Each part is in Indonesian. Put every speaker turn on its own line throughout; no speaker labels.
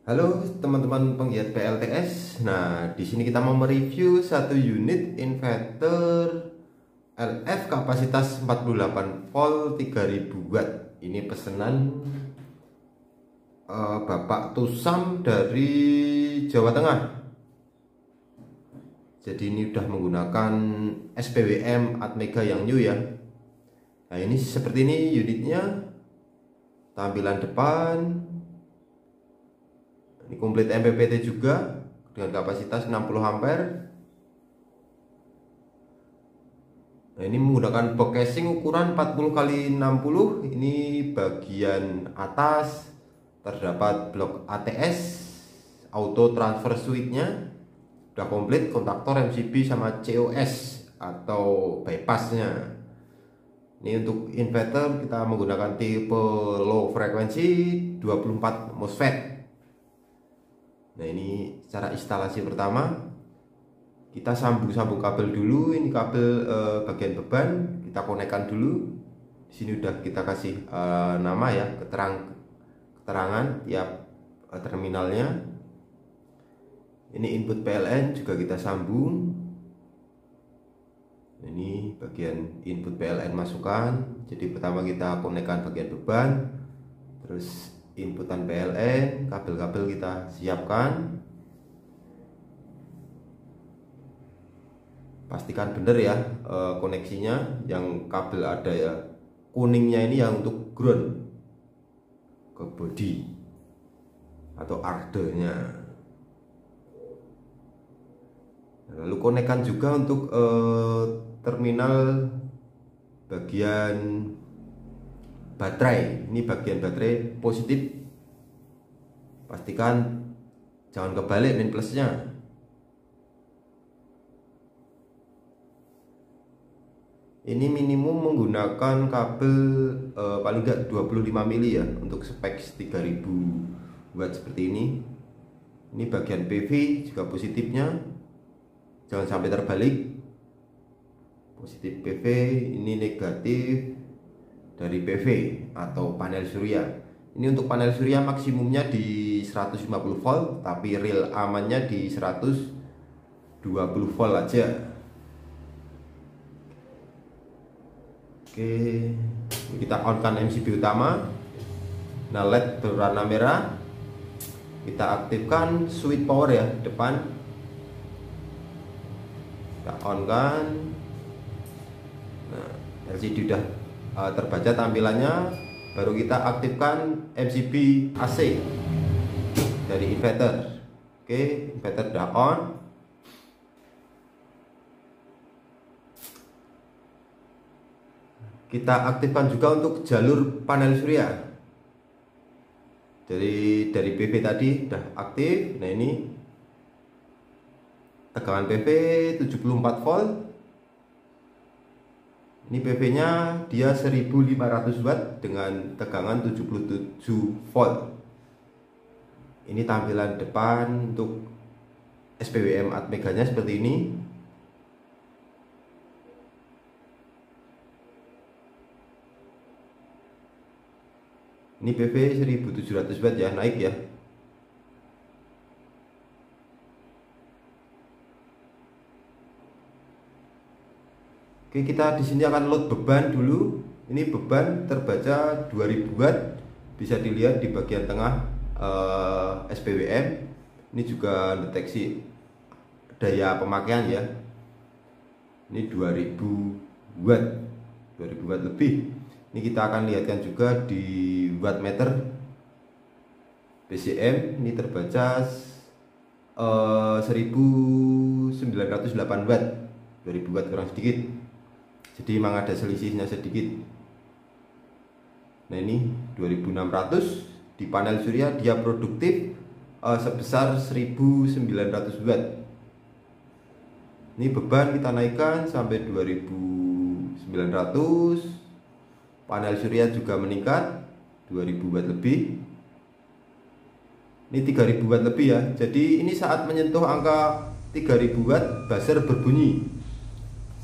Halo teman-teman penggiat PLTS. Nah, di sini kita mau mereview satu unit inverter LF kapasitas 48 volt 3000 watt. Ini pesanan Bapak Tusam dari Jawa Tengah. Jadi ini udah menggunakan SPWM Atmega yang new ya. Nah, ini seperti ini unitnya. Tampilan depan. Ini komplit MPPT juga dengan kapasitas 60 ampere. Nah, ini menggunakan box casing ukuran 40x60. Ini bagian atas terdapat blok ATS, auto transfer switch-nya udah komplit, kontaktor MCB sama COS atau bypassnya. Ini untuk inverter kita menggunakan tipe low frekuensi 24 MOSFET. Nah, ini cara instalasi pertama. Kita sambung kabel dulu. Ini kabel bagian beban kita konekkan dulu. Di sini udah kita kasih nama ya, keterangan tiap terminalnya. Ini input PLN juga kita sambung. Ini bagian input PLN masukkan. Jadi pertama kita konekkan bagian beban, terus inputan PLN, kabel-kabel kita siapkan. Pastikan benar ya koneksinya. Yang kabel ada ya kuningnya ini yang untuk ground ke body atau ardernya. Lalu konekkan juga untuk terminal bagian baterai. Ini bagian baterai positif. Pastikan jangan kebalik min plusnya. Ini minimum menggunakan kabel paling enggak 25 mili ya untuk spek 3000 watt seperti ini. Ini bagian PV juga positifnya. Jangan sampai terbalik. Positif PV, ini negatif dari PV atau panel surya. Ini untuk panel surya maksimumnya di 150 volt, tapi real amannya di 120 volt aja. Oke, kita on kan MCB utama. Nah, LED berwarna merah. Kita aktifkan switch power ya depan. Kita on kan. Nah, LCD udah terbaca tampilannya. Baru kita aktifkan MCB AC dari inverter. Oke, inverter udah on. Kita aktifkan juga untuk jalur panel surya. Jadi dari PV tadi udah aktif. Nah, ini tegangan PV 74 volt. Ini PV-nya dia 1500 watt dengan tegangan 77 volt. Ini tampilan depan untuk SPWM Atmega-nya seperti ini. Ini PV 1700 watt ya, naik ya. Oke, kita di sini akan load beban dulu. Ini beban terbaca 2000 watt. Bisa dilihat di bagian tengah SPWM. Ini juga deteksi daya pemakaian ya. Ini 2000 watt. 2000 watt lebih. Ini kita akan lihatkan juga di wattmeter PCM. Ini terbaca 1908 watt. 2000 watt kurang sedikit. Jadi memang ada selisihnya sedikit. Nah, ini 2600. Di panel surya dia produktif sebesar 1900 watt. Ini beban kita naikkan sampai 2900. Panel surya juga meningkat 2000 watt lebih. Ini 3000 watt lebih ya. Jadi ini saat menyentuh angka 3000 watt buzzer berbunyi.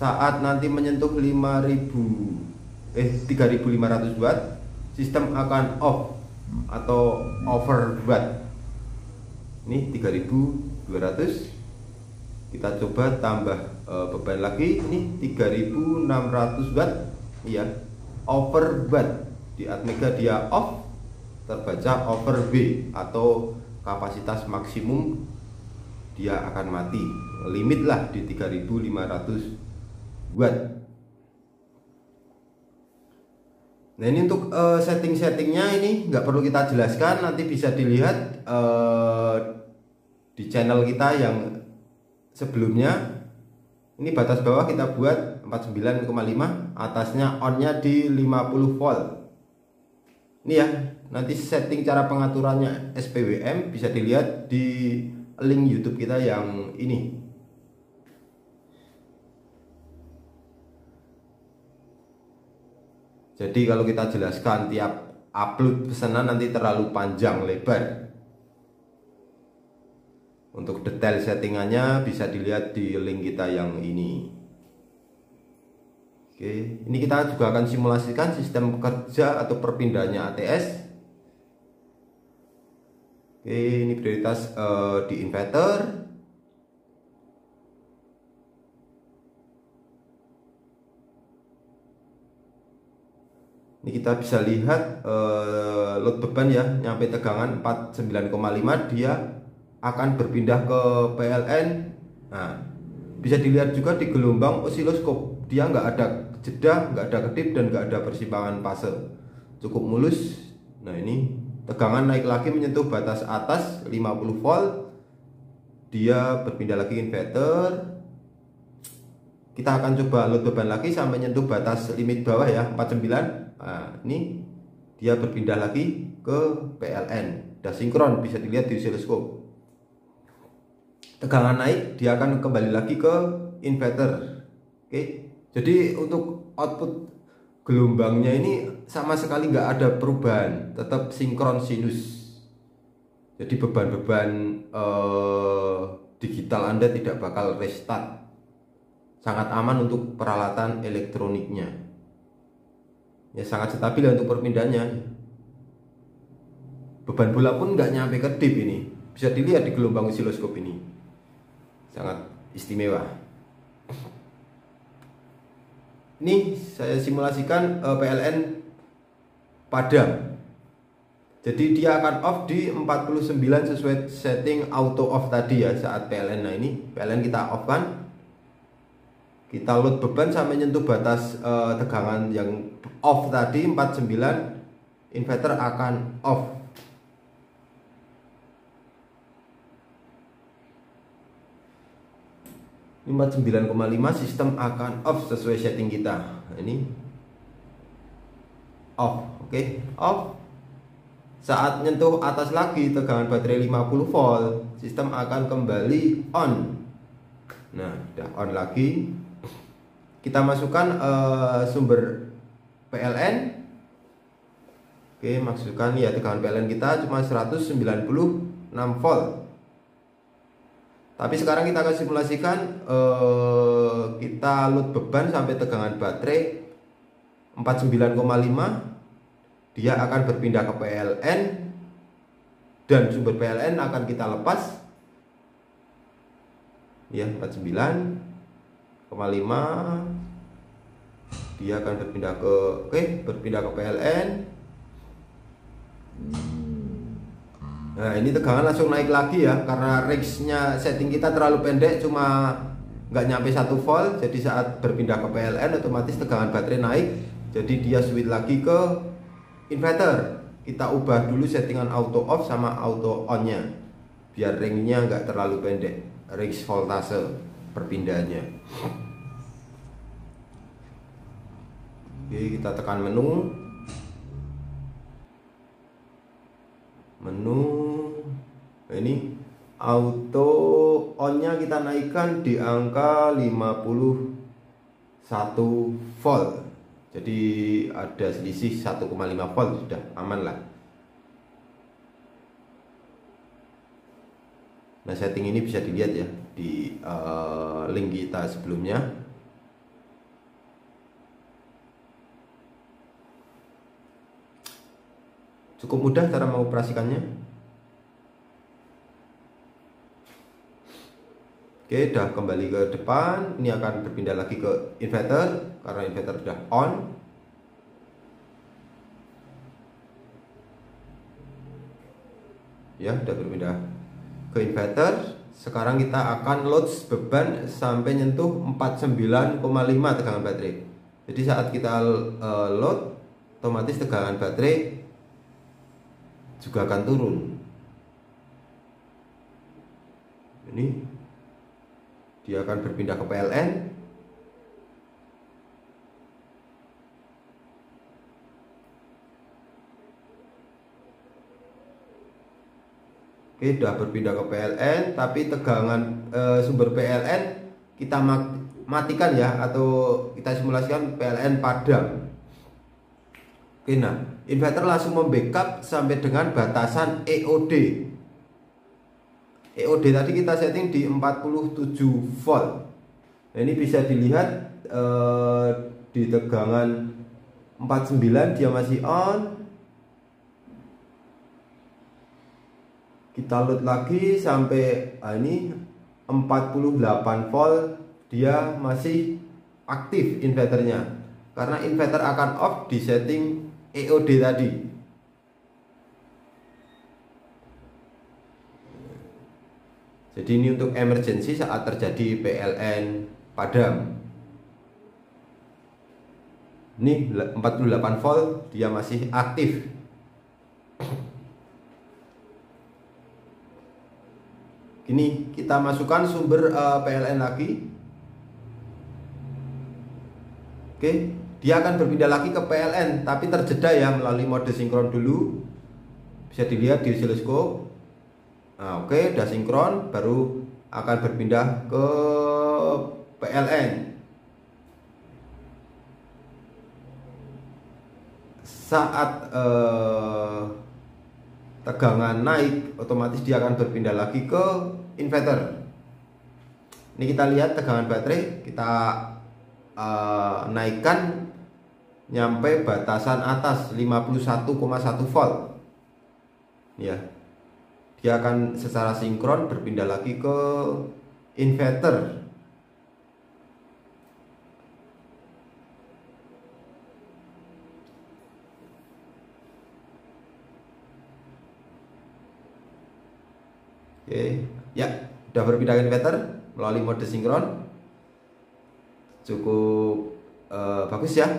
Saat nanti menyentuh 3500 watt, sistem akan off atau over watt. ini 3200. Kita coba tambah beban lagi, ini 3600 watt. Iya, over watt. Di Atmega dia off, terbaca over B atau kapasitas maksimum dia akan mati. Limit lah di 3500 watt. Nah, ini untuk setting-settingnya ini nggak perlu kita jelaskan, nanti bisa dilihat di channel kita yang sebelumnya. Ini batas bawah kita buat 49,5, atasnya onnya di 50 volt. Ini ya, nanti setting cara pengaturannya SPWM bisa dilihat di link YouTube kita yang ini. Jadi kalau kita jelaskan tiap upload pesanan nanti terlalu panjang lebar. Untuk detail settingannya bisa dilihat di link kita yang ini. Oke, ini kita juga akan simulasikan sistem kerja atau perpindahannya ATS. Oke, ini prioritas di inverter. Ini kita bisa lihat load beban ya, nyampe tegangan 49,5, dia akan berpindah ke PLN. Nah, bisa dilihat juga di gelombang osiloskop, dia nggak ada jeda, nggak ada kedip, dan nggak ada persimpangan fase, cukup mulus. Nah, ini tegangan naik lagi menyentuh batas atas 50 volt, dia berpindah lagi inverter. Kita akan coba load beban lagi sampai nyentuh batas limit bawah ya, 49. Nah, ini dia berpindah lagi ke PLN, udah sinkron, bisa dilihat di osiloskop. Tegangan naik, dia akan kembali lagi ke inverter. Oke, jadi untuk output gelombangnya ini sama sekali nggak ada perubahan, tetap sinkron sinus. Jadi beban-beban digital Anda tidak bakal restart. Sangat aman untuk peralatan elektroniknya. Ya, sangat stabil untuk perpindahannya. Beban bola pun nggak nyampe ke dip ini. Bisa dilihat di gelombang osiloskop ini. Sangat istimewa. Ini saya simulasikan PLN padam. Jadi dia akan off di 49 sesuai setting auto off tadi ya saat PLN. Nah, ini PLN kita off kan. Kita load beban sampai nyentuh batas tegangan yang off tadi 49, inverter akan off. Ini 49,5, sistem akan off sesuai setting kita. Nah, ini off. Oke, off. Saat nyentuh atas lagi tegangan baterai 50 volt, sistem akan kembali on. Nah, udah on lagi. Kita masukkan sumber PLN. Oke, masukkan ya, tegangan PLN kita cuma 196 volt. Tapi sekarang kita akan simulasikan kita load beban sampai tegangan baterai 49,5. Dia akan berpindah ke PLN dan sumber PLN akan kita lepas. Ya, 49,5. Dia akan berpindah ke berpindah ke PLN. Nah, ini tegangan langsung naik lagi ya, karena range-nya setting kita terlalu pendek, cuma nggak nyampe 1 volt. Jadi saat berpindah ke PLN otomatis tegangan baterai naik. Jadi dia switch lagi ke inverter. Kita ubah dulu settingan auto off sama auto on-nya biar range-nya nggak terlalu pendek, range voltase perpindahannya. Oke, kita tekan menu. Nah, ini auto on-nya kita naikkan di angka 51 volt. Jadi ada selisih 1,5 volt, sudah aman lah. Nah, setting ini bisa dilihat ya di link kita sebelumnya. Cukup mudah cara mengoperasikannya. Oke, udah kembali ke depan. Ini akan berpindah lagi ke inverter karena inverter sudah on. Ya, udah berpindah ke inverter. Sekarang kita akan load beban sampai nyentuh 49,5 tegangan baterai. Jadi saat kita load, otomatis tegangan baterai juga akan turun. Ini dia akan berpindah ke PLN. Oke, sudah berpindah ke PLN, tapi tegangan sumber PLN kita matikan ya, atau kita simulasikan PLN padam. Oke, nah inverter langsung membackup sampai dengan batasan EOD. EOD tadi kita setting di 47 volt. Nah, ini bisa dilihat di tegangan 49 dia masih on. Kita load lagi sampai ini 48 volt, dia masih aktif inverternya karena inverter akan off di setting EOD tadi. Jadi ini untuk emergency saat terjadi PLN padam. Ini 48 volt, dia masih aktif. Ini kita masukkan sumber PLN lagi. Oke, dia akan berpindah lagi ke PLN, tapi terjeda ya melalui mode sinkron dulu. Bisa dilihat di oscilloscope. Nah, oke, udah sinkron, baru akan berpindah ke PLN. Saat tegangan naik, otomatis dia akan berpindah lagi ke inverter. Ini kita lihat tegangan baterai, kita naikkan nyampe batasan atas 51,1 volt. Ya, dia akan secara sinkron berpindah lagi ke inverter. Oke, ya, udah berpindah ke inverter melalui mode sinkron. Cukup bagus ya.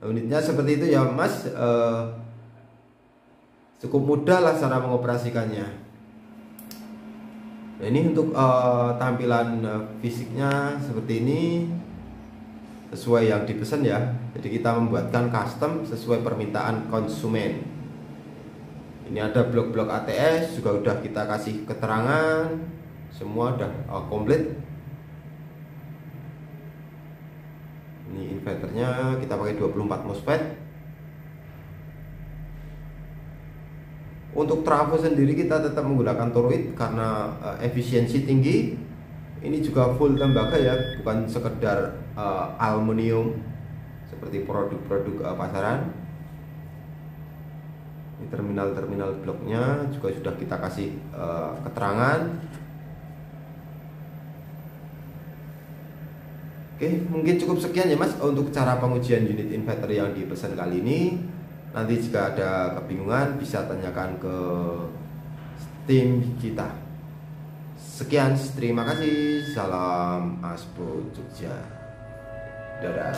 Unitnya seperti itu ya, Mas. Cukup mudah lah cara mengoperasikannya. Nah, ini untuk tampilan fisiknya seperti ini, sesuai yang dipesan ya. Jadi kita membuatkan custom sesuai permintaan konsumen. Ini ada blok-blok ATS juga udah kita kasih keterangan, semua udah komplit. Ini inverternya kita pakai 24 MOSFET. Untuk trafo sendiri kita tetap menggunakan toroid karena efisiensi tinggi. Ini juga full tembaga ya, bukan sekedar aluminium seperti produk-produk pasaran. Ini terminal-terminal bloknya juga sudah kita kasih keterangan. Oke, mungkin cukup sekian ya Mas untuk cara pengujian unit inverter yang dipesan kali ini. Nanti jika ada kebingungan bisa tanyakan ke tim kita. Sekian, terima kasih. Salam Aspo Jogja. Dadah.